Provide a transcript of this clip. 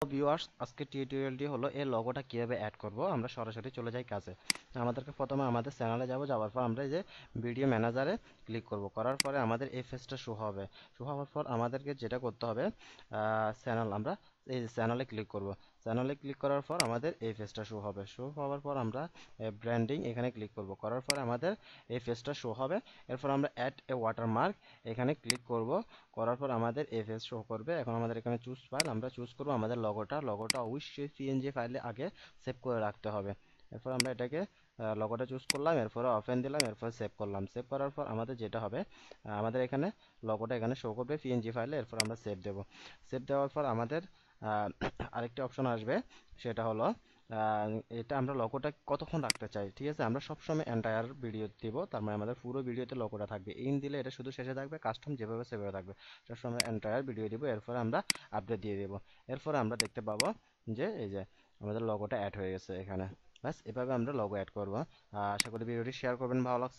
Viewers, আজকে টিউটোরিয়ালটি হলো এই লোগোটা কিভাবে অ্যাড করব। আমরা সরাসরি চলে যাই কাজে। আমাদেরকে প্রথমে আমাদের চ্যানেলে যাব, যাওয়ার পর আমরা এই যে ভিডিও ম্যানেজারে ক্লিক করব। করার পরে আমাদের এই পেজটা শো হবে। শো হওয়ার পর আমাদেরকে যেটা করতে হবে, আমরা এই চ্যানেলে ক্লিক করব। চ্যানেলে ক্লিক করার পর আমাদের এই পেজটা শো হবে। শো হওয়ার পর আমরা ব্র্যান্ডিং এখানে ক্লিক করব। করার পরে আমাদের এই পেজটা শো হবে। এরপর আমরা অ্যাড এ ওয়াটারমার্ক এখানে ক্লিক করব। করার পর আমাদের এফএস শো করবে। এখন আমাদের এখানে চুজ ফাইল, আমরা চুজ করব আমাদের লগোটা অবশ্যই পিএনজি ফাইলে আগে সেভ করে রাখতে হবে। এরপর আমরা এটাকে লগোটা চুজ করলাম, এরপরে ওপেন দিলাম, এরপর সেভ করলাম। সেভ করার পর আমাদের যেটা হবে, আমাদের এখানে লগোটা এখানে শো করবে পিএনজি ফাইলে। এরপর আমরা সেভ দেব। সেভ দেওয়ার পর আমাদের আরেকটি অপশন আসবে, সেটা হলো এটা আমরা লগোটা কতক্ষণ রাখতে চাই। ঠিক আছে, আমরা সবসময় এন্টায়ার ভিডিও দিব, তার মানে আমাদের পুরো ভিডিওতে লগোটা থাকবে। ইন দিলে এটা শুধু শেষে থাকবে, কাস্টম যেভাবে সেভাবে থাকবে। সবসময় আমরা এন্টায়ার ভিডিও দিব, এরপরে আমরা আপডেট দিয়ে দেব। এরপরে আমরা দেখতে পাবো যে এই যে আমাদের লগোটা অ্যাড হয়ে গেছে এখানে। ব্যাস, এভাবে আমরা লগো অ্যাড করবো। আশা করি ভিডিওটি শেয়ার করবেন, ভালো লাগছে।